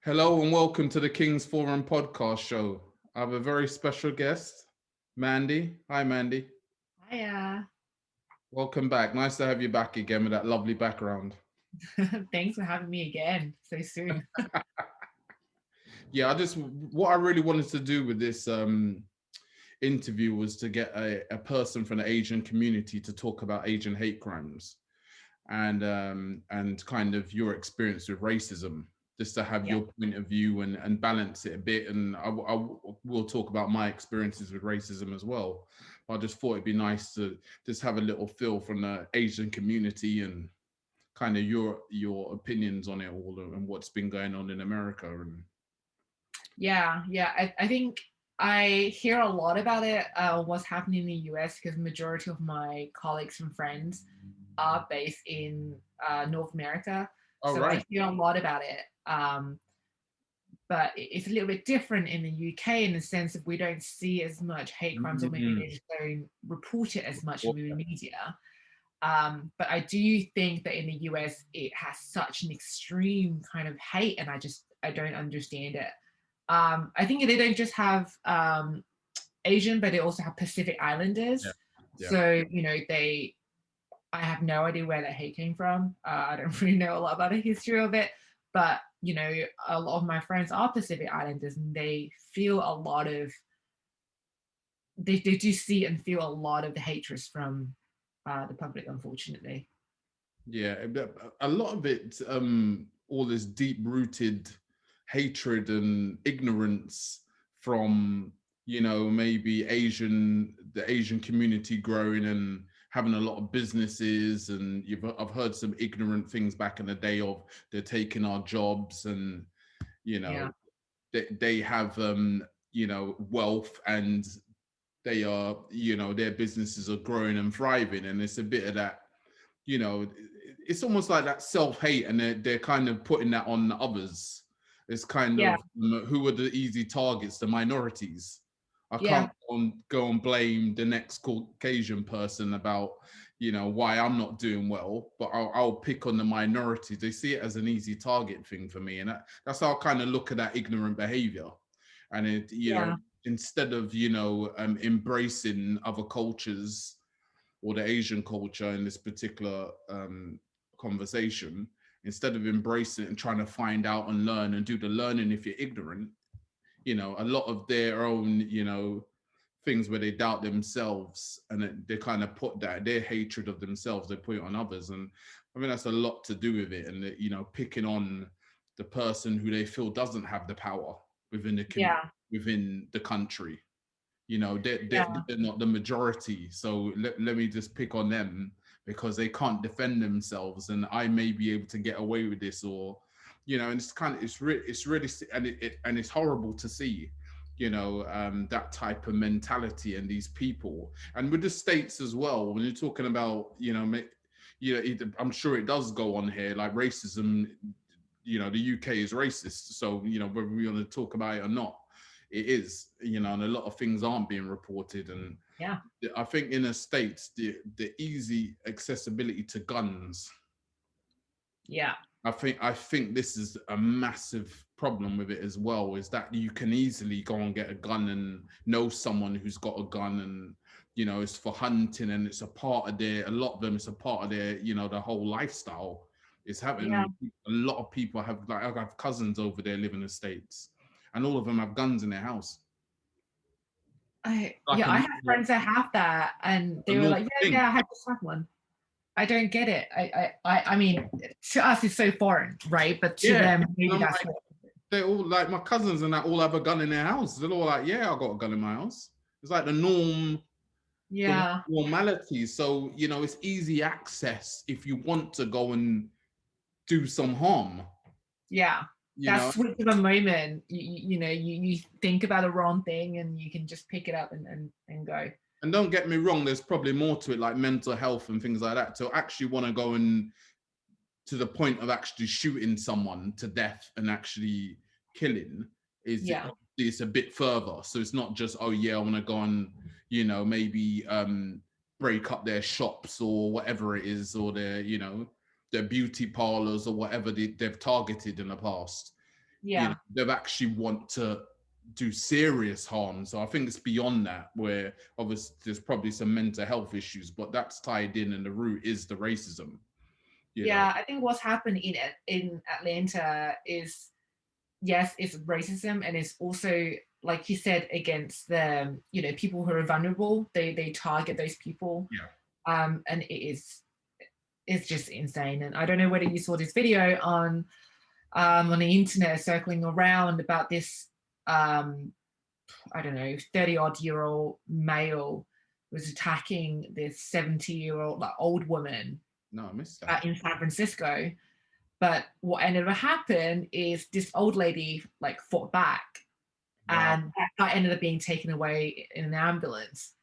Hello and welcome to the King's Forum podcast show. I have a very special guest, Mandy. Hi, Mandy. Hiya. Welcome back. Nice to have you back again with that lovely background. Thanks for having me again so soon. Yeah, what I really wanted to do with this interview was to get a person from the Asian community to talk about Asian hate crimes and kind of your experience with racism, just to have Yeah. your point of view and balance it a bit. And I will talk about my experiences with racism as well. I just thought it'd be nice to just have a little feel from the Asian community and kind of your opinions on it all and what's been going on in America. And Yeah. I think I hear a lot about it, what's happening in the US, because majority of my colleagues and friends are based in North America. all So I right, hear a lot about it. But it's a little bit different in the UK in the sense that we don't see as much hate crimes, or maybe they mm, just don't report it as much well, in the media. But I do think that in the US, it has such an extreme kind of hate, and I don't understand it. I think they don't just have Asian, but they also have Pacific yeah, Islanders. yeah. So I have no idea where that hate came from. I don't really know a lot about the history of it, but a lot of my friends are Pacific Islanders, and they feel a lot of they do see and feel a lot of the hatred from the public, unfortunately. Yeah, a lot of it, all this deep-rooted hatred and ignorance from, maybe the Asian community growing and having a lot of businesses, and I've heard some ignorant things back in the day of they're taking our jobs, and you Yeah. know they have wealth, and they are, their businesses are growing and thriving, and it's a bit of that, you know, it's almost like that self-hate, and they're kind of putting that on others. It's kind Yeah. of who are the easy targets, the minorities. I can't Yeah. go and blame the next Caucasian person about, why I'm not doing well, but I'll pick on the minorities. They see it as an easy target thing for me, and that's how I kind of look at that ignorant behavior. And Yeah. instead of embracing other cultures or the Asian culture in this particular conversation, instead of embracing it and trying to find out and learn and do the learning if you're ignorant, a lot of their own, things where they doubt themselves, and they kind of put that their hatred of themselves, they put it on others. And I mean, that's a lot to do with it. And, picking on the person who they feel doesn't have the power within Yeah. within the country. Yeah. They're not the majority, so let me just pick on them because they can't defend themselves, and I may be able to get away with this. Or and it's really, and it's horrible to see, that type of mentality and these people. And with the states as well, when you're talking about, I'm sure it does go on here, like racism. The UK is racist, so whether we want to talk about it or not, it is, and a lot of things aren't being reported. And Yeah. I think in the States, the easy accessibility to guns, Yeah. I think this is a massive problem with it as well, is that you can easily go and get a gun and know someone who's got a gun, and it's for hunting, and it's a part of a lot of them, it's a part of their, the whole lifestyle. It's Yeah. happening. A lot of people have, like, I have cousins over there living in the States, and all of them have guns in their house. Like I have friends that have that, and a they were normal like, thing. I just have one. I don't get it. I mean, to us it's so foreign, right? But to Yeah. them, And maybe I'm that's like, they all, like, my cousins and that all have a gun in their house. They're all like, yeah, I got a gun in my house. It's like the norm, the yeah. normality. So, it's easy access if you want to go and do some harm, Yeah. you That know. switch of a moment, you think about the wrong thing and you can just pick it up and go. And don't get me wrong, there's probably more to it, like mental health and things like that. To actually want to go and to the point of actually shooting someone to death and actually killing is, Yeah. it's a bit further. So it's not just, oh yeah, I want to go and maybe break up their shops or whatever it is, or their beauty parlors or whatever they've targeted in the past. Yeah. They've actually want to do serious harm. So I think it's beyond that, where obviously there's probably some mental health issues, but that's tied in, and the root is the racism. Yeah, I think what's happened in Atlanta is, yes, it's racism, and it's also, like you said, against the people who are vulnerable. They target those people, Yeah. and it's just insane. And I don't know whether you saw this video on the internet circling around about this I don't know 30-odd-year-old male was attacking this 70-year-old like old woman No, I missed that. in San Francisco. But what ended up happening is this old lady like fought back, Wow. and that guy ended up being taken away in an ambulance.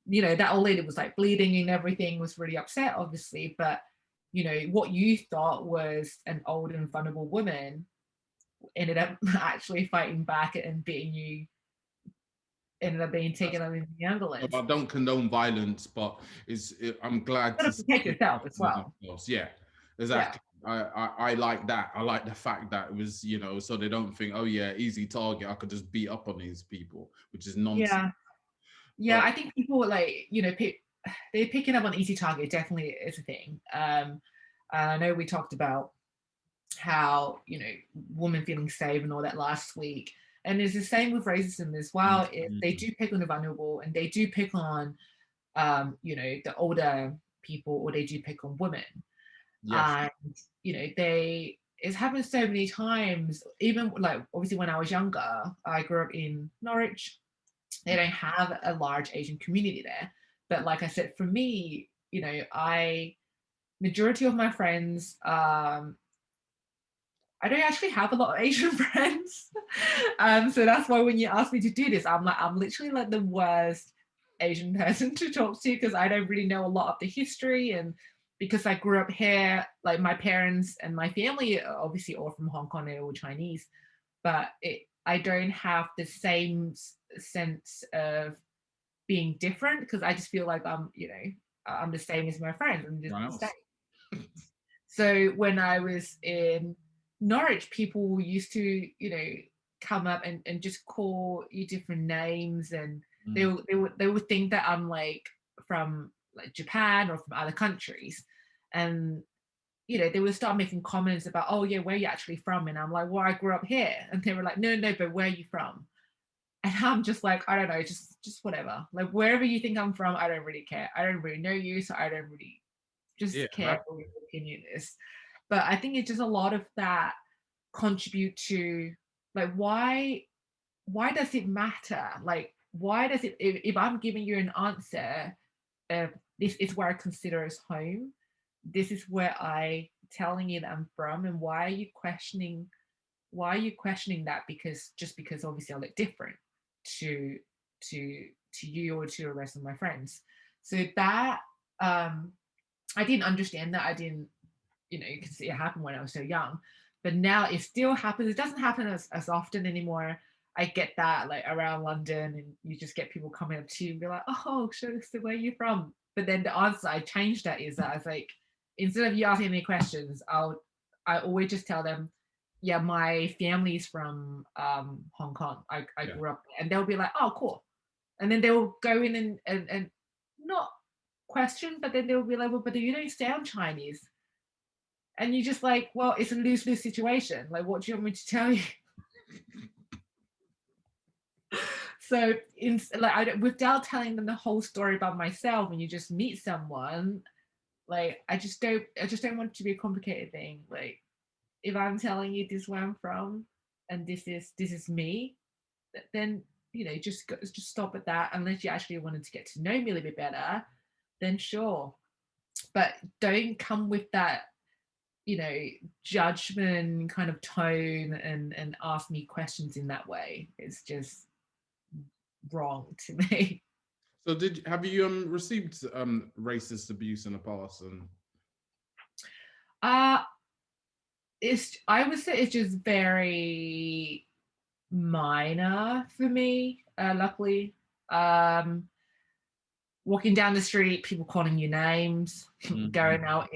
That old lady was like bleeding and everything, was really upset, obviously. But what you thought was an old and vulnerable woman ended up actually fighting back and beating you, ended up being taken out in the ambulance. I don't condone violence, but I'm glad to protect yourself as well. Yeah, exactly. Yeah. I like that. I like the fact that it was, so they don't think, oh yeah, easy target, I could just beat up on these people, which is nonsense. Yeah, I think people they're picking up on easy target definitely is a thing. I know we talked about how women feeling safe and all that last week, and it's the same with racism as well. They do pick on the vulnerable, and they do pick on the older people, or they do pick on women. Yes. And it's happened so many times. Even like obviously when I was younger, I grew up in Norwich. They don't have a large Asian community there, but like I said, for me, majority of my friends, I don't actually have a lot of Asian friends. So that's why when you ask me to do this, I'm literally like the worst Asian person to talk to, because I don't really know a lot of the history. And because I grew up here, like my parents and my family are obviously all from Hong Kong, they're all Chinese, but I don't have the same sense of being different, because I just feel like I'm the same as my friends. I'm just the same. So when I was in Norwich, people used to, come up and just call you different names, and they would think that I'm like from like Japan or from other countries, and they would start making comments about, oh yeah, where are you actually from? And I'm like, well, I grew up here. And they were like, no, but where are you from? And I'm just like, I don't know, just whatever. Like wherever you think I'm from, I don't really care. I don't really know you, so I don't really just care what your opinion is. But I think it's just a lot of that contribute to like why does it matter? Like why does it, if I'm giving you an answer, this is where I consider as home, this is where I telling you that I'm from, and why are you questioning that? Because obviously I look different to you or to the rest of my friends. So that I didn't understand that. I didn't, because it happened when I was so young, but now it still happens. It doesn't happen as often anymore. I get that like around London, and you just get people coming up to you and be like, oh, so where are you from? But then the answer I changed that is that I was like, instead of you asking me questions, I always just tell them, yeah, my family's from Hong Kong. I grew up there. And they'll be like, oh, cool. And then they'll go in and not question, but then they'll be like, well, but you don't sound Chinese. And you're just like, well, it's a lose-lose situation. Like, what do you want me to tell you? So, without telling them the whole story about myself, when you just meet someone, like, I just don't want it to be a complicated thing. Like, if I'm telling you this is where I'm from, and this is me, then just stop at that. Unless you actually wanted to get to know me a little bit better, then sure. But don't come with that judgment kind of tone and ask me questions in that way. It's just wrong to me. So have you received racist abuse in the past? And I would say it's just very minor for me, luckily. Walking down the street, people calling you names, going out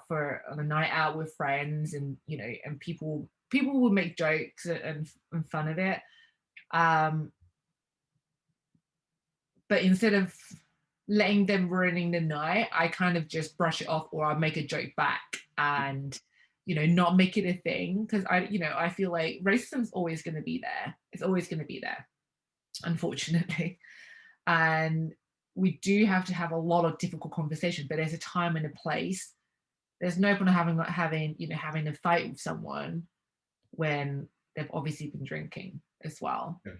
for a night out with friends, and and people people will make jokes and fun of it. Um, but instead of letting them ruining the night, I kind of just brush it off or I make a joke back and not make it a thing because I feel like racism's always going to be there. It's always going to be there, unfortunately. And we do have to have a lot of difficult conversations, but there's a time and a place. There's no point having a fight with someone when they've obviously been drinking as well. Okay.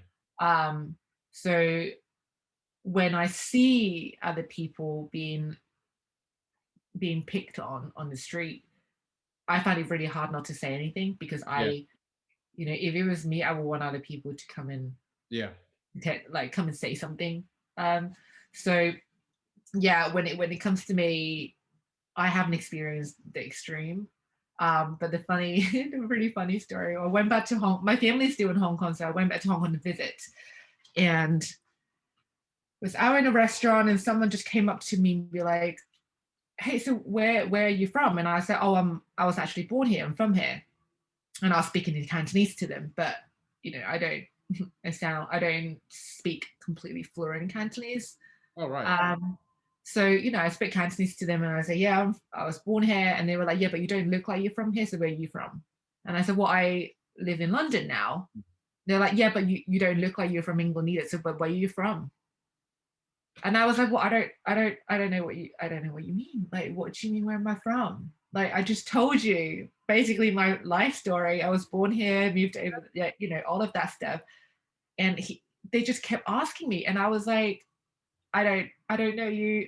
So when I see other people being picked on the street, I find it really hard not to say anything because Yeah. if it was me, I would want other people to come and come and say something. So yeah, when it comes to me, I haven't experienced the extreme. But the really funny story. I went back to my family's still in Hong Kong, so I went back to Hong Kong to visit, and was out in a restaurant, and someone just came up to me and be like, "Hey, so where are you from?" And I said, "Oh, I was actually born here. I'm from here." And I was speaking in Cantonese to them, but I don't. I don't speak completely fluent Cantonese. All right. So I speak Cantonese to them, and I say, "Yeah, I was born here," and they were like, "Yeah, but you don't look like you're from here. So where are you from?" And I said, "Well, I live in London now." They're like, "Yeah, but you don't look like you're from England either. So but where are you from?" And I was like, "Well, I don't know what you mean. Like, what do you mean? Where am I from? Like, I just told you basically my life story. I was born here, moved over, yeah, all of that stuff." And they just kept asking me, and I was like, I don't know you.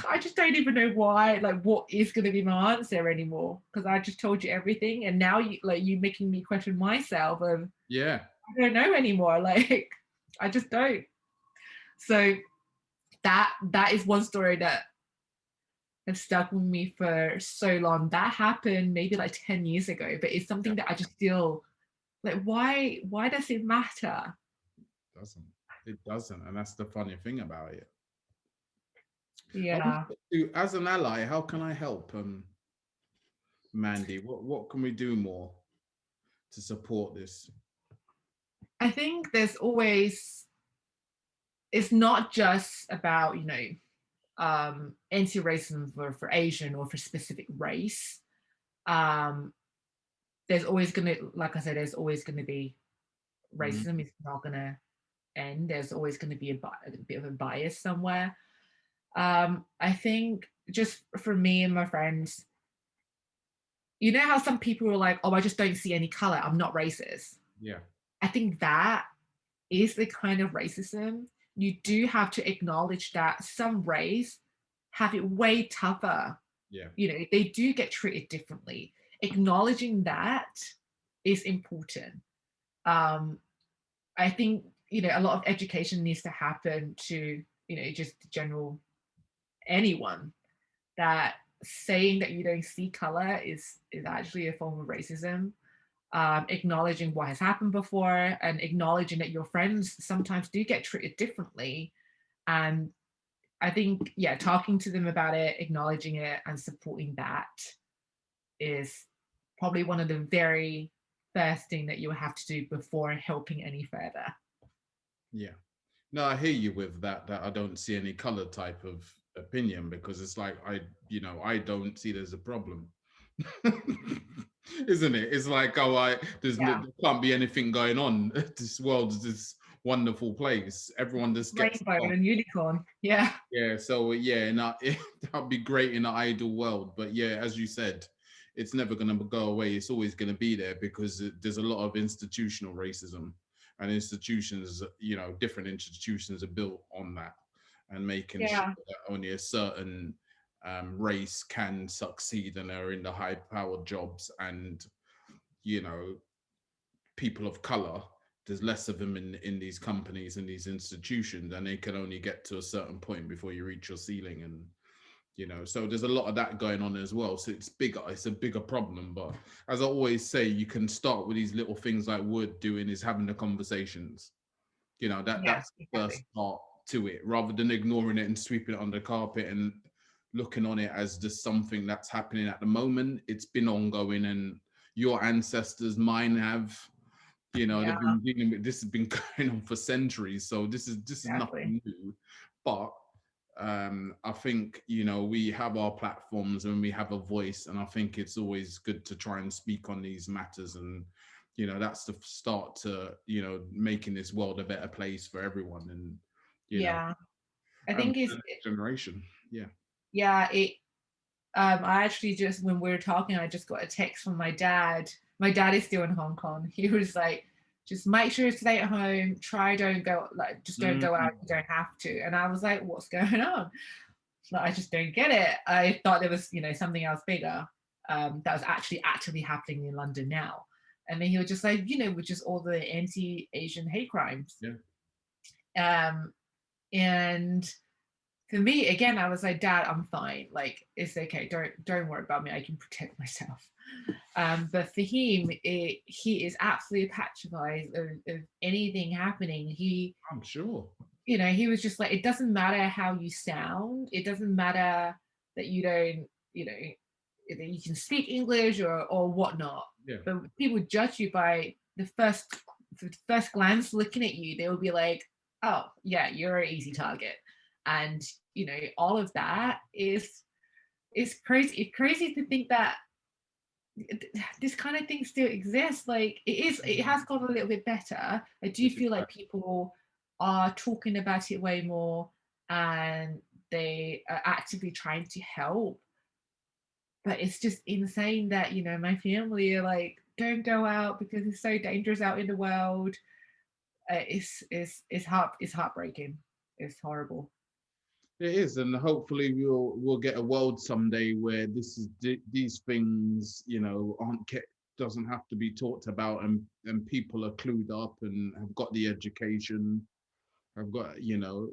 I just don't even know why, like, what is going to be my answer anymore, because I just told you everything, and now you making me question myself of, Yeah. I don't know anymore. Like, I just don't. So that is one story that has stuck with me for so long. That happened maybe like 10 years ago, but it's something that I just feel like, why does it matter? It doesn't, and that's the funny thing about it. Yeah. As an ally, how can I help, Mandy? What can we do more to support this? I think it's not just about anti-racism for Asian or for specific race. Um, there's always gonna, like I said, there's always gonna be Mhm. racism. It's not gonna end. There's always gonna be a bit of a bias somewhere. I think just for me and my friends, how some people are like, "Oh, I just don't see any color. I'm not racist." Yeah. I think that is the kind of racism. You do have to acknowledge that some race have it way tougher. Yeah. They do get treated differently. Acknowledging that is important. um I think a lot of education needs to happen to just general anyone, that saying that you don't see color is actually a form of racism. Acknowledging what has happened before and acknowledging that your friends sometimes do get treated differently. And I think, yeah, talking to them about it, acknowledging it, and supporting that is probably one of the very first thing that you have to do before helping any further. Yeah. No, I hear you with that I don't see any color type of opinion, because it's like I don't see there's a problem. Isn't it? It's like, oh, there Yeah. can't be anything going on. This world is this wonderful place. Everyone just gets Rainbow along. and unicorn. Yeah. Yeah, so yeah, that'd be great in an ideal world. But yeah, as you said, it's never going to go away. It's always going to be there, because there's a lot of institutional racism, and institutions, different institutions are built on that, and making sure Yeah. that only a certain race can succeed and are in the high-powered jobs, and you know, people of color, there's less of them in these companies and these institutions, and they can only get to a certain point before you reach your ceiling. And so there's a lot of that going on as well. So it's a bigger problem. But as I always say, you can start with these little things like Wood doing, is having the conversations. Yeah, That's the first exactly. part to it, rather than ignoring it and sweeping it under the carpet and looking on it as just something that's happening at the moment. It's been ongoing, and your ancestors, mine have. You know, Yeah, they've been dealing with this has been going on for centuries, so this is exactly. nothing new. But I think, you know, we have our platforms and we have a voice, and I think it's always good to try and speak on these matters. And you know, that's the start to, you know, making this world a better place for everyone, and you know, Yeah, I for think the next generation. Yeah. yeah, I actually just, when we were talking, I just got a text from my dad. My dad is still in Hong Kong. He was like, just make sure you stay at home. Try don't go, like, just don't go out. Mm. You don't have to. And I was like, what's going on? Like, I just don't get it. I thought there was, something else bigger, that was actually actively happening in London now. And then he was just like, with just all the anti-Asian hate crimes. Yeah. Um, and for me, again, I was like, Dad, I'm fine. Like, it's okay. Don't worry about me. I can protect myself. But for him, he is absolutely petrified of anything happening. I'm sure. He was just like, it doesn't matter how you sound. It doesn't matter that you don't, that you can speak English or whatnot. Yeah. But people judge you by the first glance looking at you. They will be like, oh yeah, you're an easy target. And all of that is crazy. It's crazy to think that this kind of thing still exists. Like, it has gotten a little bit better. I do feel like people are talking about it way more, and they are actively trying to help. But it's just insane that my family are like, don't go out because it's so dangerous out in the world. It's heartbreaking. It's horrible. It is, and hopefully we'll get a world someday where these things, you know, aren't kept, doesn't have to be talked about, and people are clued up and have got the education, have got, you know,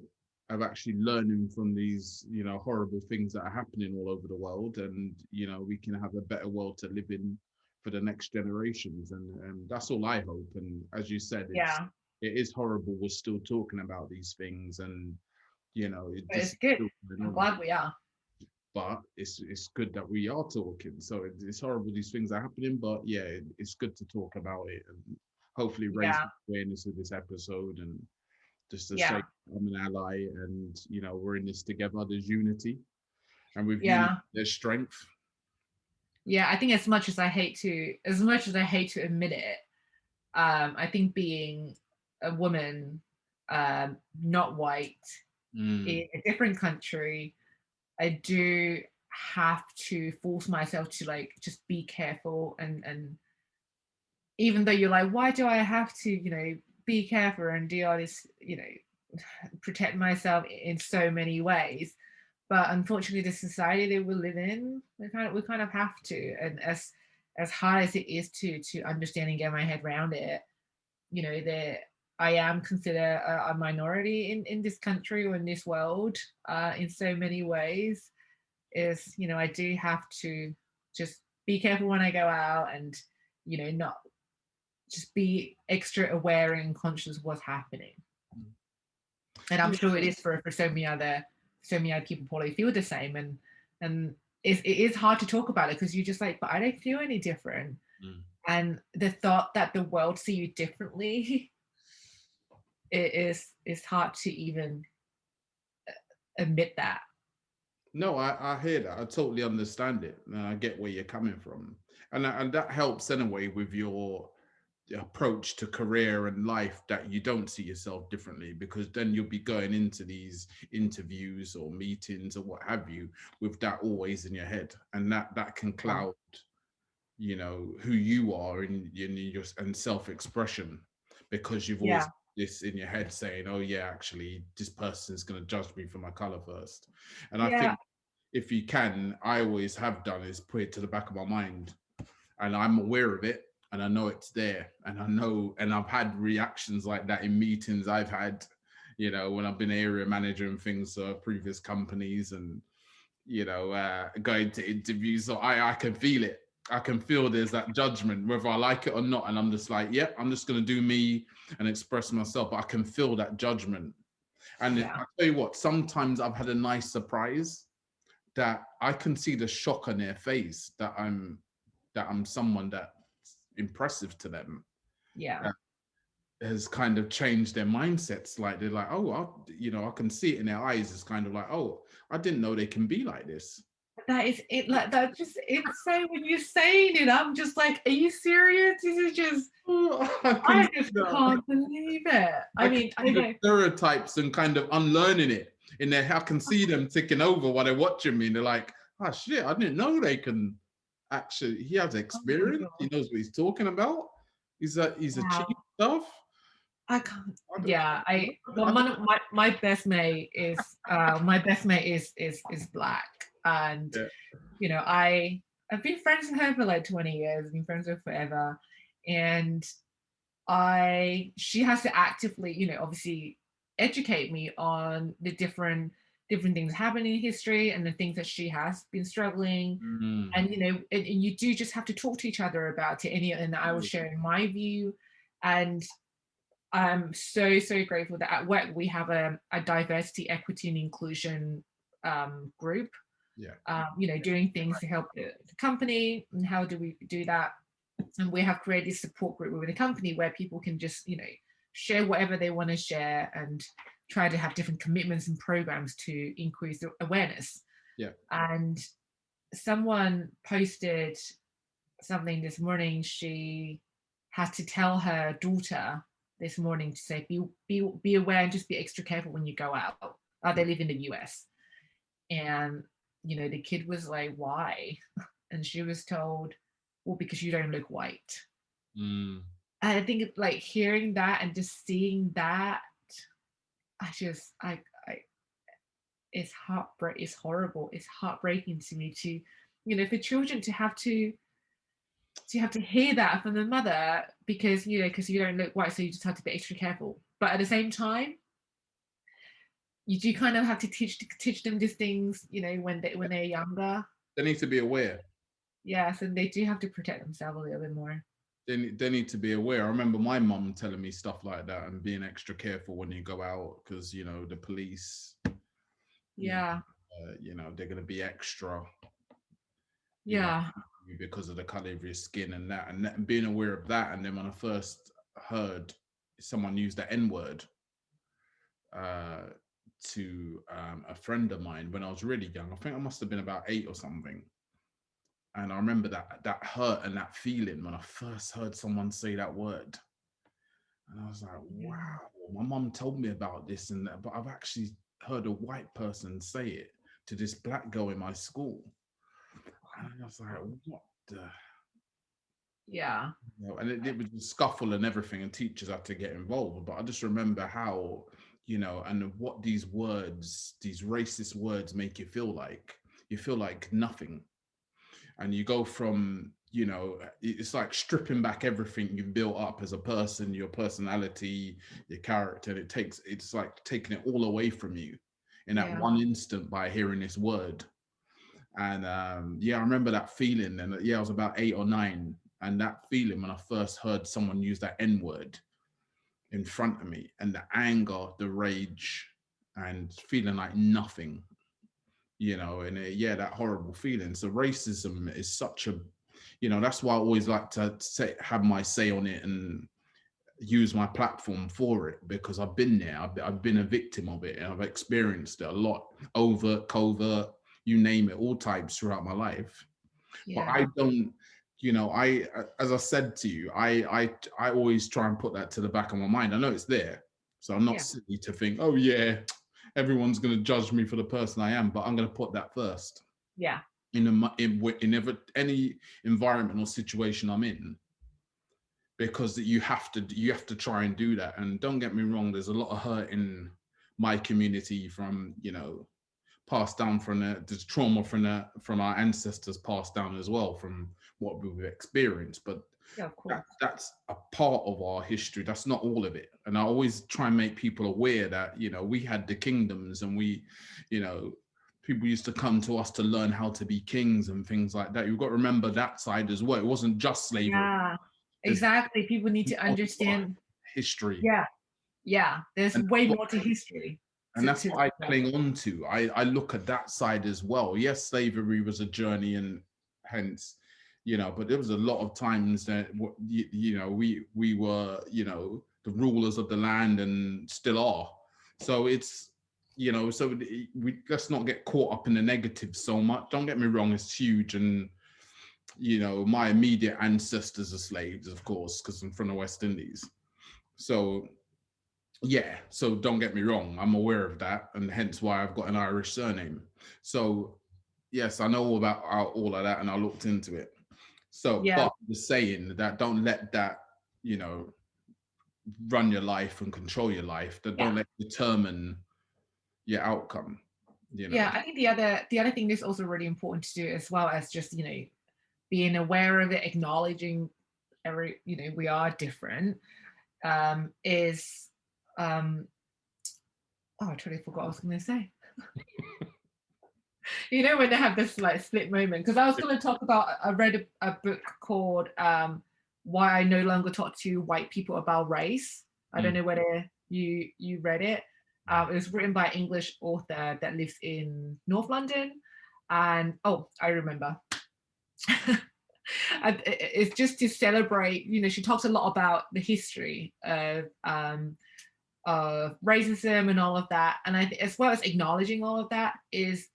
have actually learning from these, you know, horrible things that are happening all over the world, and you know, we can have a better world to live in for the next generations, and that's all I hope. And as you said, Yeah, it is horrible we're still talking about these things, and you know, but this it's is good. still going I'm on. glad we are. But it's good that we are talking. So it's horrible these things are happening, but yeah, it's good to talk about it and hopefully raise Yeah, awareness of this episode, and just to say yeah, I'm an ally, and you know, we're in this together. There's unity, and with unity yeah. there's strength. Yeah, I think as much as I hate to admit it, I think being a woman, not white, Mm. in a different country, I do have to force myself to, like, just be careful. And even though you're like, why do I have to, be careful and do all this, protect myself in so many ways? But unfortunately, the society that we live in, we kind of have to. And as hard as it is to understand and get my head around it, that I am considered a minority in this country or in this world, in so many ways. Is I do have to just be careful when I go out, and not just be extra aware and conscious of what's happening. And I'm Yeah. sure it is for so many other people probably feel the same. And it is hard to talk about it because you're just like, but I don't feel any different. Mm. And the thought that the world see you differently, it's hard to even admit that. No, I hear that. I totally understand it, and I get where you're coming from, and that helps anyway with your approach to career and life, that you don't see yourself differently, because then you'll be going into these interviews or meetings or what have you with that always in your head, and that can Yeah. cloud, you know, who you are in your and self-expression, because you've always Yeah. this in your head saying, oh yeah, actually this person's going to judge me for my color first. And I Yeah. think if you can, I always have done, is put it to the back of my mind, and I'm aware of it, and I know it's there, and I know, and I've had reactions like that in meetings I've had, you know, when I've been area manager and things for previous companies, and you know, going to interviews. So I can feel it. I can feel there's that judgment, whether I like it or not, and I'm just like, yep, I'm just gonna do me and express myself. But I can feel that judgment, and Yeah. I tell you what, sometimes I've had a nice surprise that I can see the shock on their face that I'm someone that impressive to them, Yeah. has kind of changed their mindsets. Like they're like, oh, I can see it in their eyes. It's kind of like, oh, I didn't know they can be like this. That is it. Like that, just insane when you're saying it. I'm just like, are you serious? This is just. I just can't believe it. I mean, I see the know. stereotypes and kind of unlearning it in there. I can see them ticking over while they're watching me, and they're like, oh shit, I didn't know they can actually. He has Oh my experience. He God. knows what he's talking about. He's achieved Wow. stuff. I can't. I don't, Yeah, I one of my best mate is is black, and yeah. you know I've been friends with her for like 20 years. I've been friends with her forever, and she has to actively, obviously educate me on the different things happening in history and the things that she has been struggling. Mm. And and you do just have to talk to each other about it. And I was sharing my view, and I'm so, so grateful that at work we have a diversity, equity, and inclusion group. Yeah. Doing things to help the company. And how do we do that? And we have created a support group within the company where people can just, share whatever they want to share and try to have different commitments and programs to increase the awareness. Yeah. And someone posted something this morning. She had to tell her daughter this morning to say, be aware and just be extra careful when you go out. They live in the US. And, the kid was like, why? And she was told, well, because you don't look white. Mm. And I think like hearing that and just seeing that, I it's it's horrible. It's heartbreaking to me to, for children to have to hear that from the mother because because you don't look white, so you just have to be extra careful. But at the same time, you do kind of have to teach them these things, when they're younger. They need to be aware. Yes, and they do have to protect themselves a little bit more. They need to be aware. I remember my mum telling me stuff like that and being extra careful when you go out because the police. Yeah. They're going to be extra. Yeah. Because of the color of your skin and that, and being aware of that. And then when I first heard someone use the N-word to a friend of mine when I was really young, I think I must have been about 8 or something. And I remember that hurt and that feeling when I first heard someone say that word. And I was like, wow, my mum told me about this, but I've actually heard a white person say it to this black girl in my school. And I was like, what the? Yeah. And it was a scuffle and everything, and teachers had to get involved. But I just remember how, and what these words, these racist words make you feel like. You feel like nothing. And you go from, it's like stripping back everything you've built up as a person, your personality, your character. And it's like taking it all away from you in that one instant by hearing this word. And I remember that feeling. And I was about 8 or 9. And that feeling when I first heard someone use that N-word in front of me, and the anger, the rage, and feeling like nothing, and that horrible feeling. So racism is such a, that's why I always like to have my say on it and use my platform for it, because I've been there. I've been a victim of it, and I've experienced it a lot, overt, covert, you name it, all types throughout my life. But I don't, as I said to you, I always try and put that to the back of my mind. I know it's there, so I'm not silly to think, oh yeah, everyone's going to judge me for the person I am, but I'm going to put that first. Yeah. In any environment or situation I'm in, because you have to try and do that. And don't get me wrong, there's a lot of hurt in my community from passed down from the trauma from our ancestors, passed down as well from what we've experienced. But that's a part of our history. That's not all of it. And I always try and make people aware that we had the kingdoms, and we people used to come to us to learn how to be kings and things like that. You've got to remember that side as well. It wasn't just slavery. Yeah, exactly. People need to understand history. Yeah, there's way more to history. And that's what I cling on to. I look at that side as well. Yes, slavery was a journey, and hence, you know, but there was a lot of times that you know, we were, you know, the rulers of the land and still are. So it's, you know, so we let's not get caught up in the negative so much. Don't get me wrong, it's huge, and you know, my immediate ancestors are slaves, of course, because I'm from the West Indies. So yeah, so don't get me wrong, I'm aware of that, and hence why I've got an Irish surname. So yes, I know all about all of that, and I looked into it. So, Yeah. but the saying that don't let that, you know, run your life and control your life. That Yeah. don't let it determine your outcome. You know. Yeah, I think the other thing that's also really important to do, as well as just, you know, being aware of it, acknowledging we are different, is oh, I totally forgot what I was going to say. You know, when they have this like split moment, because I was going to talk about, I read a book called Why I No Longer Talk to White People About Race. I don't know whether you read it. It was written by an English author that lives in North London, and oh, I remember. And it's just to celebrate, you know, she talks a lot about the history of racism and all of that, and as well as acknowledging all of that, is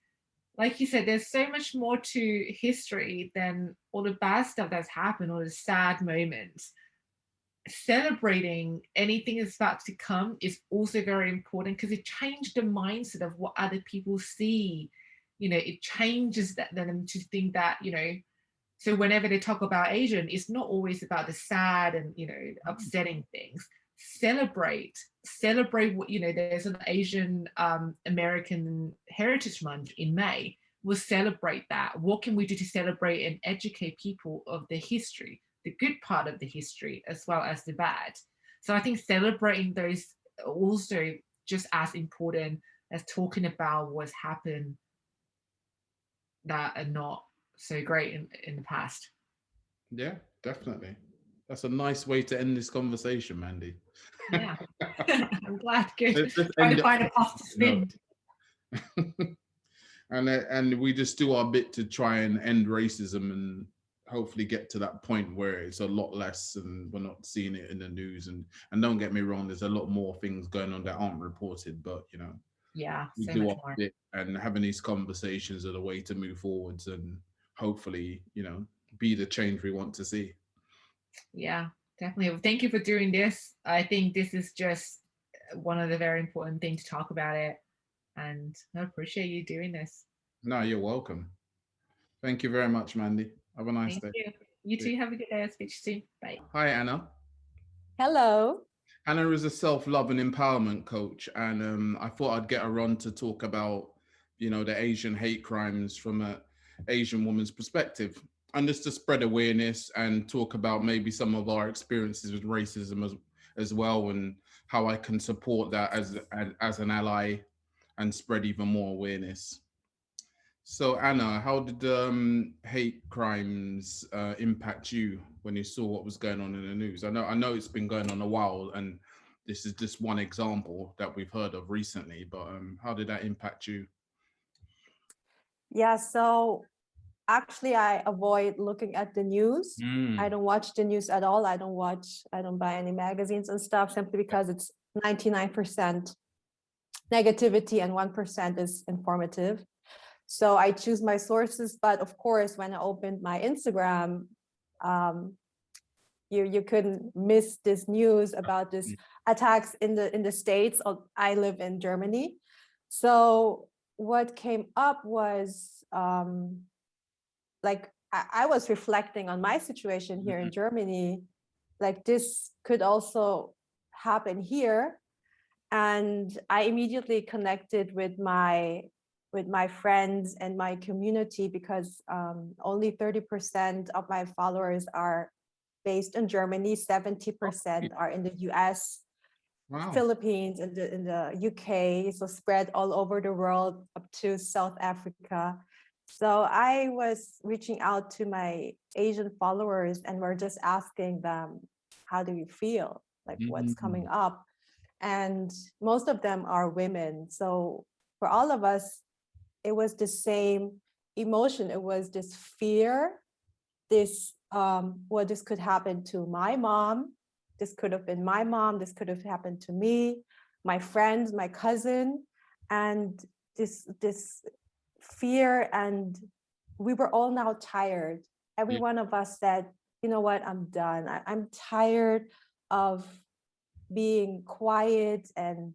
like you said, there's so much more to history than all the bad stuff that's happened, all the sad moments. Celebrating anything that's about to come is also very important, because it changed the mindset of what other people see. You know, it changes them to think that, you know, so whenever they talk about Asian, it's not always about the sad and, you know, upsetting things. Celebrate what, you know, there's an Asian American Heritage Month in May. We'll celebrate that. What can we do to celebrate and educate people of the history, the good part of the history, as well as the bad? So I think celebrating those also just as important as talking about what's happened that are not so great in the past. Yeah, definitely. That's a nice way to end this conversation, Mandy. Yeah. I'm glad. Good. Let's Trying end to it find a on path to that spin. note. And we just do our bit to try and end racism and hopefully get to that point where it's a lot less and we're not seeing it in the news. And don't get me wrong, there's a lot more things going on that aren't reported, but you know, Yeah, we so do much our more. bit, and having these conversations are the way to move forwards and hopefully, you know, be the change we want to see. Yeah, definitely. Well, thank you for doing this. I think this is just one of the very important things to talk about it. And I appreciate you doing this. No, you're welcome. Thank you very much, Mandy. Have a nice Thank day. you. You too. Have a good day. I'll speak to you soon. Bye. Hi, Anna. Hello. Anna is a self-love and empowerment coach, and I thought I'd get her on to talk about, you know, the Asian hate crimes from a Asian woman's perspective, and just to spread awareness and talk about maybe some of our experiences with racism as well, and how I can support that as an ally and spread even more awareness. So Anna, how did hate crimes impact you when you saw what was going on in the news? I know it's been going on a while, and this is just one example that we've heard of recently. But how did that impact you? Yeah, so actually I avoid looking at the news. I Mm. don't watch the news at all. I don't buy any magazines and stuff, simply because it's 99% negativity and 1% is informative. So I choose my sources, but of course, when I opened my Instagram, you couldn't miss this news about this attacks in the States. I live in Germany. So what came up was like I was reflecting on my situation here in Germany, like this could also happen here. And I immediately connected with my friends and my community, because only 30% of my followers are based in Germany, 70% are in the US, Wow. Philippines, and in the UK, so spread all over the world up to South Africa. So I was reaching out to my Asian followers, and we're just asking them, how do you feel? Like, what's coming up? And most of them are women. So for all of us, it was the same emotion. It was this fear this well, this could happen to my mom, this could have been my mom, this could have happened to me, my friends, my cousin, and this fear. And we were all now tired. Every Yeah. one of us said, you know what, I'm done. I'm tired of being quiet. And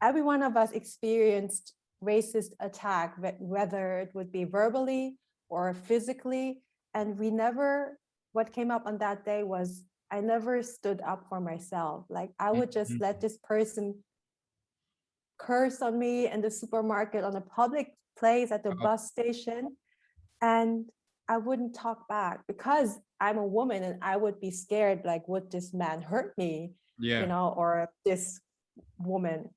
every one of us experienced racist attack, whether it would be verbally or physically. And we never, what came up on that day was, I never stood up for myself. Like I would just let this person curse on me in the supermarket, on a public place, at the bus station, and I wouldn't talk back because I'm a woman and I would be scared, like, would this man hurt me, Yeah. you know, or this woman.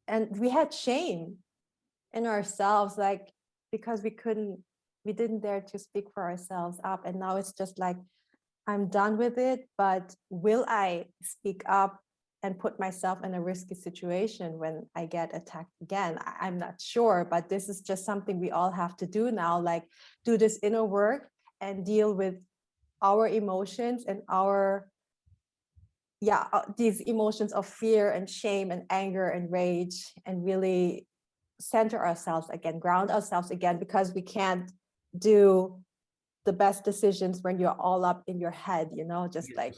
And we had shame in ourselves, like, because we didn't dare to speak for ourselves up. And now it's just like, I'm done with it, but will I speak up and put myself in a risky situation when I get attacked again? I'm not sure, but this is just something we all have to do now, like do this inner work and deal with our emotions and our, these emotions of fear and shame and anger and rage, and really center ourselves again, ground ourselves again, because we can't do the best decisions when you're all up in your head, you know, just like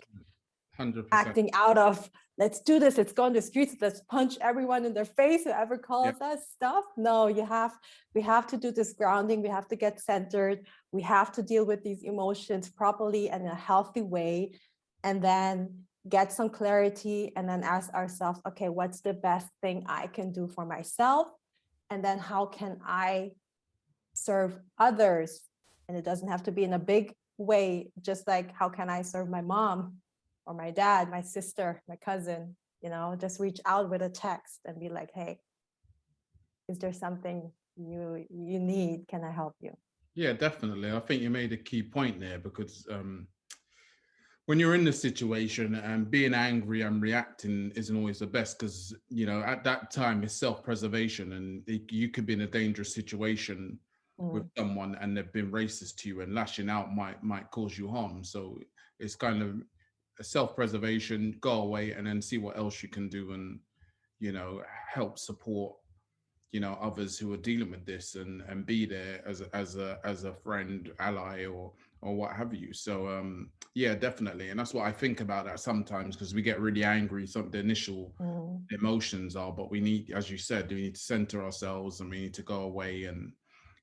100%. acting out of, let's do this, let's go on the streets, let's punch everyone in their face, whoever calls us stuff. No, we have to do this grounding, we have to get centered, we have to deal with these emotions properly and in a healthy way, and then get some clarity, and then ask ourselves, okay, what's the best thing I can do for myself? And then how can I serve others? And it doesn't have to be in a big way, just like, how can I serve my mom or my dad, my sister, my cousin, you know, just reach out with a text and be like, hey, is there something you need? Can I help you? Yeah, definitely. I think you made a key point there, because when you're in the situation, and being angry and reacting isn't always the best, because, you know, at that time it's self-preservation, and you could be in a dangerous situation with someone and they've been racist to you, and lashing out might cause you harm. So it's kind of a self-preservation, go away and then see what else you can do, and, you know, help support, you know, others who are dealing with this, and be there as a friend, ally, or what have you. So yeah, definitely. And that's what I think about that sometimes, because we get really angry, some of the initial emotions are, but we need, as you said, we need to center ourselves, and we need to go away and,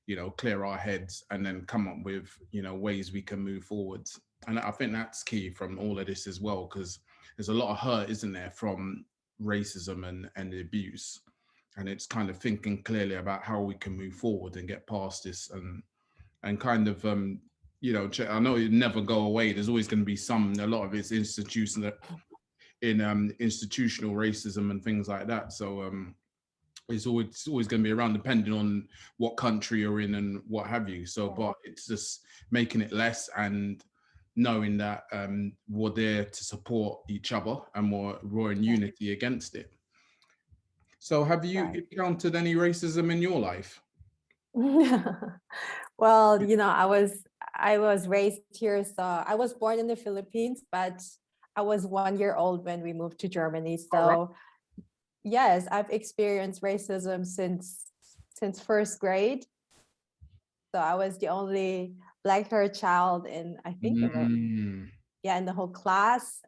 you know, clear our heads, and then come up with, you know, ways we can move forwards. And I think that's key from all of this as well, because there's a lot of hurt, isn't there, from racism and the abuse. And it's kind of thinking clearly about how we can move forward and get past this, and kind of you know, I know it never go away. There's always going to be a lot of it's institutional racism and things like that. So it's always going to be around, depending on what country you're in and what have you. So, but it's just making it less, and knowing that we're there to support each other, and we're in unity against it. So have you encountered any racism in your life? Well, you know, I was raised here, so I was born in the Philippines, but I was 1 year old when we moved to Germany. So yes, I've experienced racism since first grade. So I was the only black haired child in, I think, in the whole class.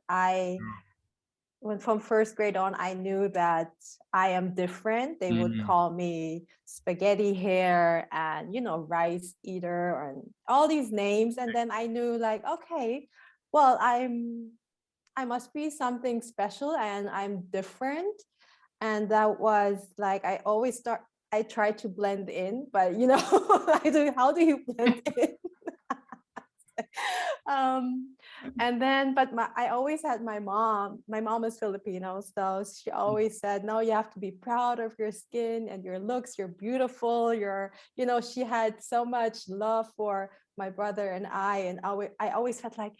When from first grade on, I knew that I am different. They would call me spaghetti hair and, you know, rice eater and all these names. And then I knew, like, okay, well, I must be something special and I'm different. And that was like, I try to blend in, but you know, how do you blend in? And then, but I always had my mom is Filipino, so she always said, no, you have to be proud of your skin and your looks, you're beautiful, you know, she had so much love for my brother and I always felt like,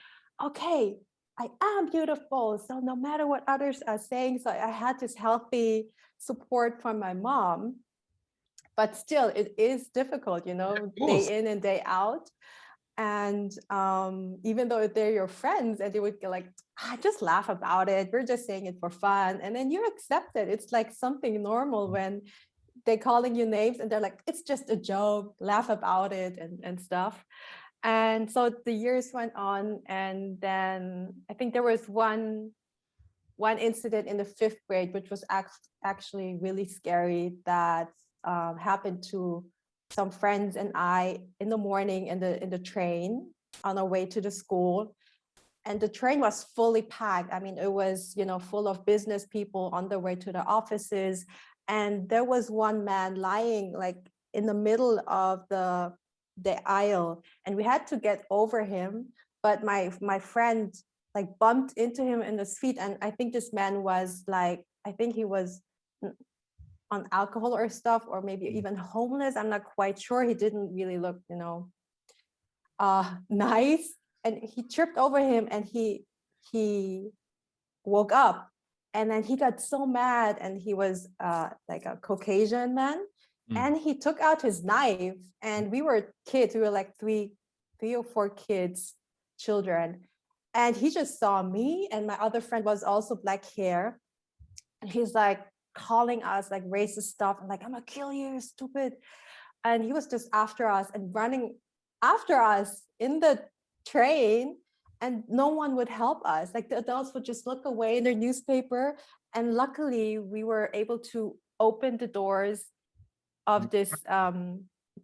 okay, I am beautiful, so no matter what others are saying. So I had this healthy support from my mom, but still it is difficult, you know, day in and day out. And even though they're your friends, and they would get like, just laugh about it, we're just saying it for fun, and then you accept it. It's like something normal when they're calling you names and they're like, it's just a joke, laugh about it, and stuff. And so the years went on, and then I think there was one incident in the 5th grade, which was actually really scary, that happened to some friends and I in the morning in the train on our way to the school. And the train was fully packed. I mean, it was, full of business people on their way to the offices. And there was one man lying like in the middle of the aisle, and we had to get over him. But my friend like bumped into him in his feet. And I think this man was like, I think he was on alcohol or stuff, or maybe even homeless. I'm not quite sure. He didn't really look, nice. And he tripped over him, and he woke up, and then he got so mad, and he was like a Caucasian man, and he took out his knife, and we were kids. We were like three or four children. And he just saw me, and my other friend was also black hair. And he's like calling us like racist stuff, and like, I'm gonna kill you, stupid. And he was just after us and running after us in the train, and no one would help us. Like the adults would just look away in their newspaper. And luckily we were able to open the doors of this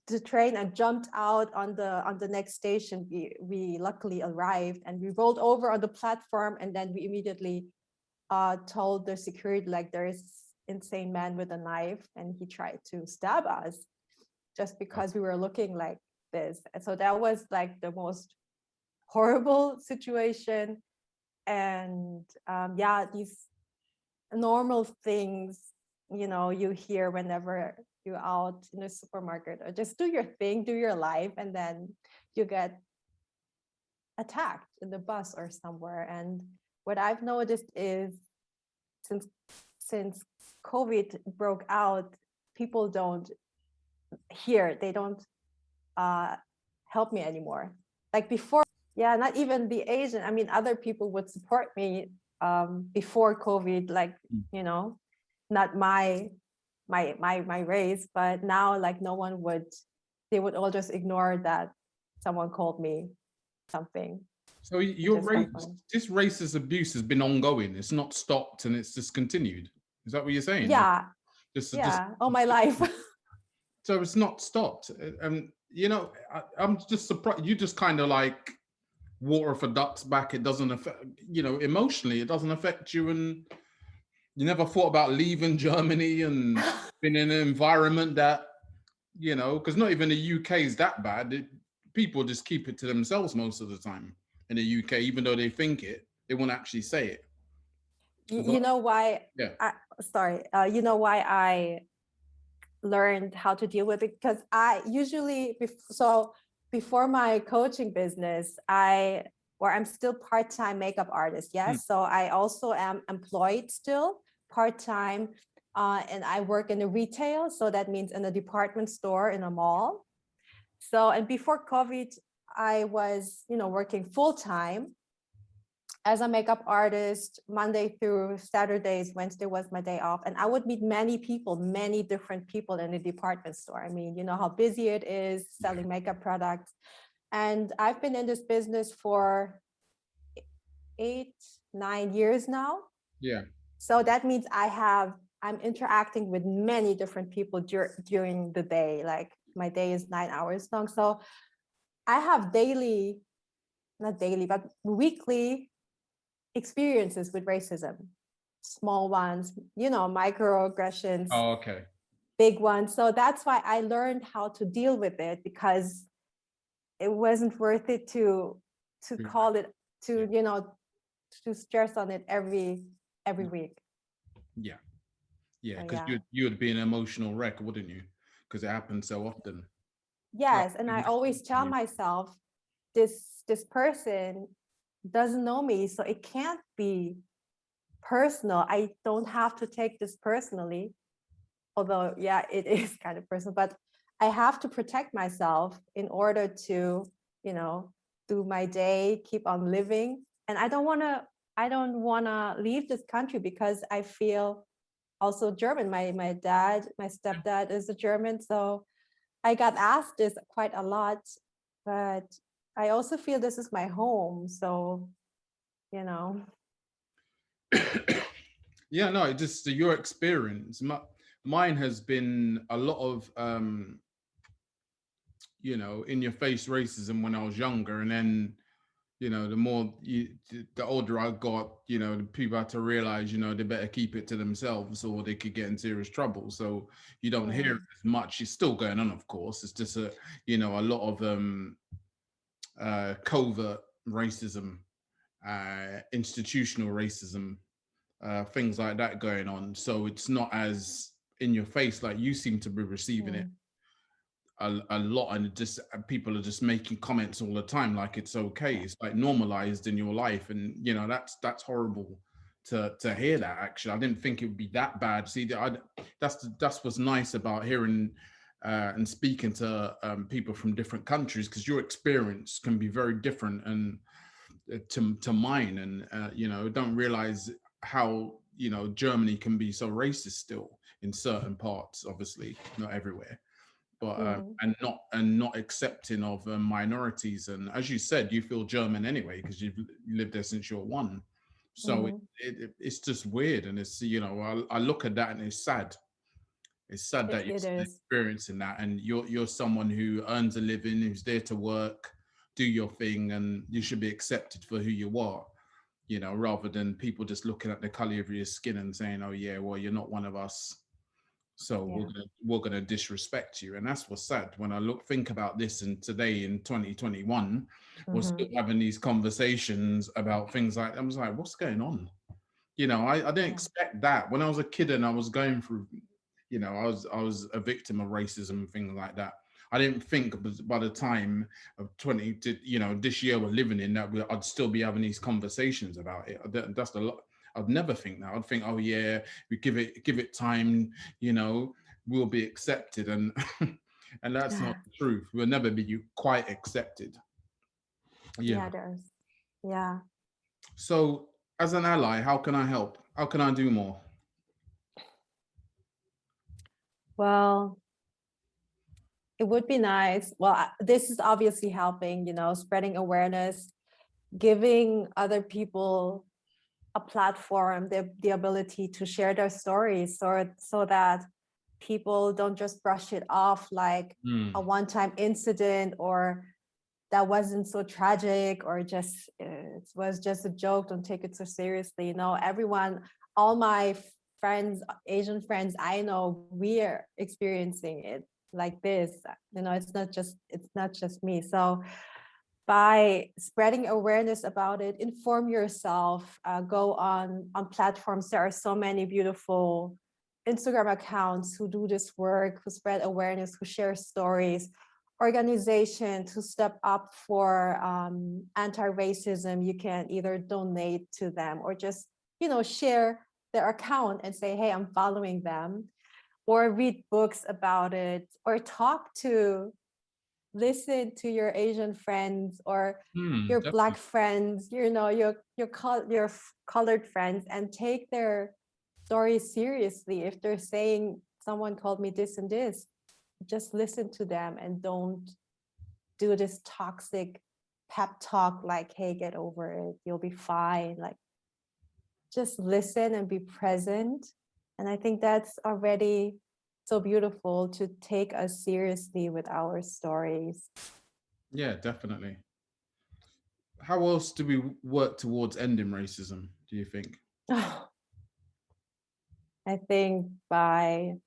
the train and jumped out on the next station. We luckily arrived, and we rolled over on the platform, and then we immediately told the security, like, there is insane man with a knife, and he tried to stab us just because we were looking like this. And so that was like the most horrible situation. And yeah, these normal things, you hear whenever you're out in a supermarket, or just do your thing, do your life, and then you get attacked in the bus or somewhere. And what I've noticed is since COVID broke out, people don't help me anymore. Like before, yeah, not even the Asian. I mean, other people would support me before COVID, like, not my race, but now like no one would. They would all just ignore that someone called me something. So this racist abuse has been ongoing. It's not stopped, and it's just continued. Is that what you're saying? Yeah. Just all my life. So it's not stopped. I'm just surprised. You just kind of like water for ducks back. It doesn't affect, emotionally, it doesn't affect you. And you never thought about leaving Germany and been in an environment that, because not even the UK is that bad. People just keep it to themselves most of the time in the UK, even though they think it, they won't actually say it. You know why? Yeah. You know why I learned how to deal with it? Because I usually, before my coaching business, I'm still part-time makeup artist. Yes. So I also am employed still part-time, and I work in a retail. So that means in a department store in a mall. So, and before COVID, I was, working full-time as a makeup artist, Monday through Saturdays. Wednesday was my day off. And I would meet many people, many different people in the department store. I mean, you know how busy it is selling makeup products. And I've been in this business for 8-9 years now. Yeah. So that means I'm interacting with many different people during the day. Like my day is 9 hours long. So I have not daily, but weekly experiences with racism, small ones, microaggressions. Oh, okay. Big ones. So that's why I learned how to deal with it, because it wasn't worth it to call it, to stress on it every week. Yeah. Because you would be an emotional wreck, wouldn't you? Because it happens so often. Yes. And I always tell myself, this person doesn't know me, so it can't be personal. I don't have to take this personally, although it is kind of personal, but I have to protect myself in order to you know, do my day, keep on living. And I don't want to leave this country because I feel also German. My dad, my stepdad is a German. So I got asked this quite a lot, but I also feel this is my home. So, you know. Yeah, no, it just your experience. Mine has been a lot of you know, in your face racism when I was younger, and then, you know, the older I got, you know, the people had to realize, you know, they better keep it to themselves or they could get in serious trouble. So you don't hear it as much. It's still going on, of course. It's just you know, a lot of covert racism, institutional racism, things like that going on. So it's not as in your face like you seem to be receiving it a lot, and just people are just making comments all the time like it's okay. It's like normalized in your life, and you know that's horrible to hear that. Actually, I didn't think it would be that bad. See, that's what's nice about hearing and speaking to people from different countries, because your experience can be very different and to mine, and you know, don't realize how, you know, Germany can be so racist still in certain parts, obviously not everywhere, but and not accepting of minorities. And as you said, you feel German anyway because you've lived there since you're one. So it's just weird, and it's, you know, I look at that and it's sad. It's sad that you're It still is. experiencing that, and you're someone who earns a living, who's there to work, do your thing, and you should be accepted for who you are. You know, rather than people just looking at the color of your skin and saying, "Oh yeah, well you're not one of us, so we're gonna disrespect you." And that's what's sad when I think about this. And today in 2021, we're still having these conversations about things like, I was like, what's going on? You know, I didn't expect that when I was a kid and I was going through, you know, I was a victim of racism and things like that. I didn't think by the time of 20 to, you know, this year we're living in, that I'd still be having these conversations about it. That's the lot. I'd never think that. I'd think, oh yeah, we give it time, you know, we'll be accepted, and and that's not the truth. We'll never be quite accepted. Yeah, there's. Yeah. So as an ally, how can I help? How can I do more? Well, it would be nice. Well, this is obviously helping, you know, spreading awareness, giving other people a platform, the ability to share their stories, so that people don't just brush it off like a one-time incident, or that wasn't so tragic, or just it was just a joke, don't take it so seriously. You know, everyone, all my friends, Asian friends I know, we're experiencing it like this. You know, it's not just me. So by spreading awareness about it, inform yourself, go on platforms. There are so many beautiful Instagram accounts who do this work, who spread awareness, who share stories, organizations who step up for anti-racism. You can either donate to them or just, you know, share their account and say, hey, I'm following them, or read books about it, or listen to your Asian friends or your Definitely. Black friends, you know, your colored friends, and take their stories seriously. If they're saying someone called me this and this, just listen to them and don't do this toxic pep talk like, hey, get over it, you'll be fine. Like, just listen and be present. And I think that's already so beautiful, to take us seriously with our stories. Yeah, definitely. How else do we work towards ending racism, do you think? I think by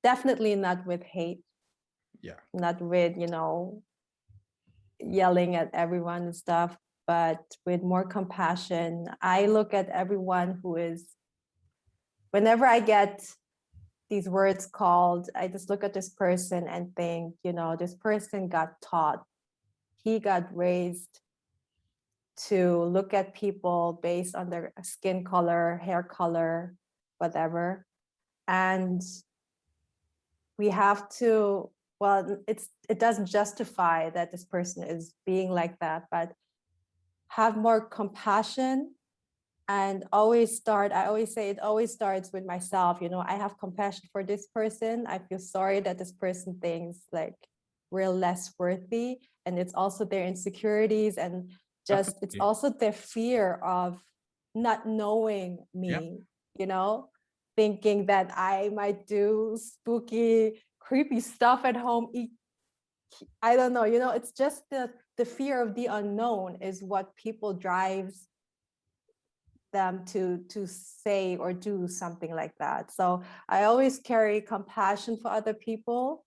definitely not with hate. Yeah. Not with, you know, yelling at everyone and stuff, but with more compassion. I look at everyone who is, whenever I get these words called, I just look at this person and think, you know, this person got taught, he got raised to look at people based on their skin color, hair color, whatever. And we have to well, it doesn't justify that this person is being like that, but have more compassion. And I always say it always starts with myself. You know, I have compassion for this person. I feel sorry that this person thinks like we're less worthy. And it's also their insecurities, and just it's also their fear of not knowing me, you know, thinking that I might do spooky, creepy stuff at home. I don't know, you know, it's just the fear of the unknown is what people drives them to say or do something like that. So I always carry compassion for other people,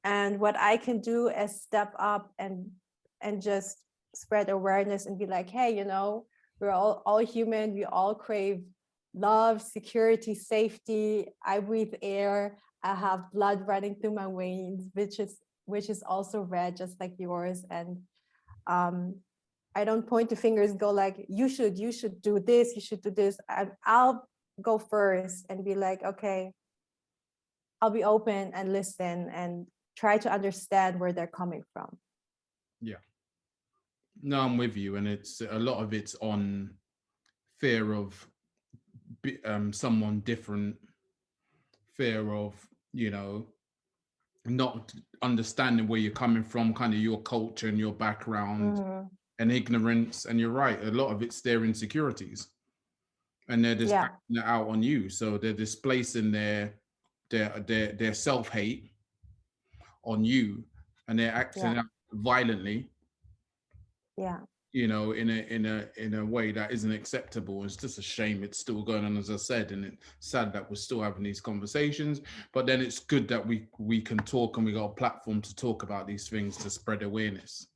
and what I can do is step up and just spread awareness and be like, hey, you know, we're all human, we all crave love, security, safety. I breathe air, I have blood running through my veins, which is also red, just like yours. And I don't point the fingers, go like, you should do this, you should do this. I'll go first and be like, okay, I'll be open and listen and try to understand where they're coming from. Yeah. No, I'm with you. And it's a lot of it's on fear of someone different, fear of, you know, not understanding where you're coming from, kind of your culture and your background, and ignorance. And you're right, a lot of it's their insecurities, and they're just acting it out on you. So they're displacing their self-hate on you, and they're acting out violently, you know, in a way that isn't acceptable. It's just a shame it's still going on, as I said, and it's sad that we're still having these conversations. But then it's good that we can talk, and we got a platform to talk about these things, to spread awareness.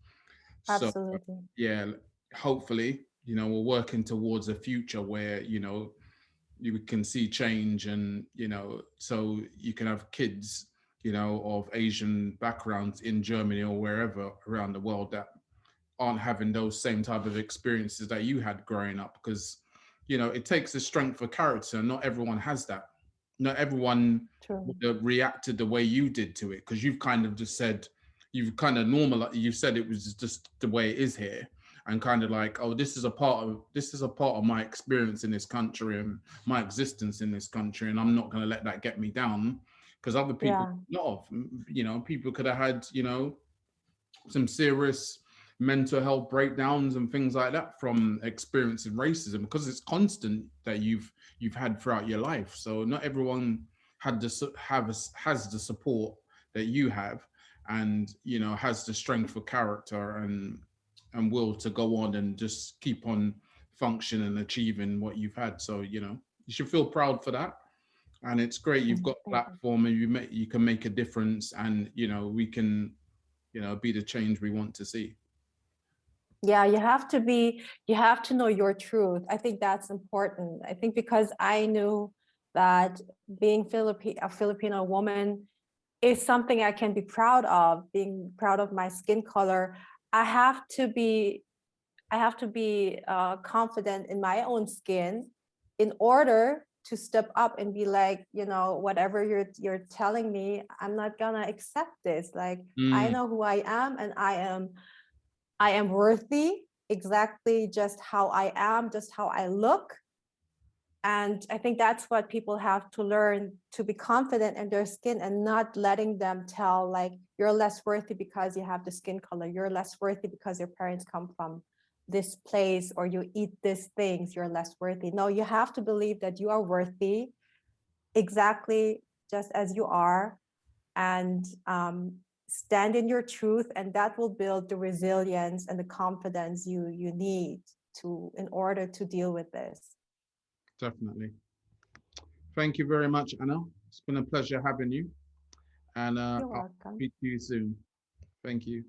Absolutely. So yeah, hopefully, you know, we're working towards a future where, you know, you can see change, and, you know, so you can have kids, you know, of Asian backgrounds in Germany or wherever around the world that aren't having those same type of experiences that you had growing up. Because, you know, it takes a strength of character. Not everyone has that. Not everyone would have reacted the way you did to it, because you've kind of just said, you've kind of you said it was just the way it is here, and kind of like, oh, this is a part of my experience in this country and my existence in this country, and I'm not going to let that get me down. Because other people, you know, people could have had, you know, some serious mental health breakdowns and things like that from experiencing racism, because it's constant that you've had throughout your life. So not everyone has the support that you have, and, you know, has the strength of character and will to go on and just keep on functioning and achieving what you've had. So, you know, you should feel proud for that. And it's great you've got a platform, and you can make a difference, and, you know, we can, you know, be the change we want to see. Yeah, you have to know your truth. I think that's important. I think because I knew that being a Filipino woman is something I can be proud of, being proud of my skin color. I have to be confident in my own skin in order to step up and be like, you know, whatever you're telling me, I'm not gonna accept this. Like, I know who I am, and I am worthy exactly just how I am, just how I look. And I think that's what people have to learn, to be confident in their skin and not letting them tell, like, you're less worthy because you have the skin color, you're less worthy because your parents come from this place, or you eat these things, you're less worthy. No, you have to believe that you are worthy exactly just as you are, and stand in your truth, and that will build the resilience and the confidence you need in order to deal with this. Definitely. Thank you very much, Anna. It's been a pleasure having you, and You're I'll welcome. speak to you soon. Thank you.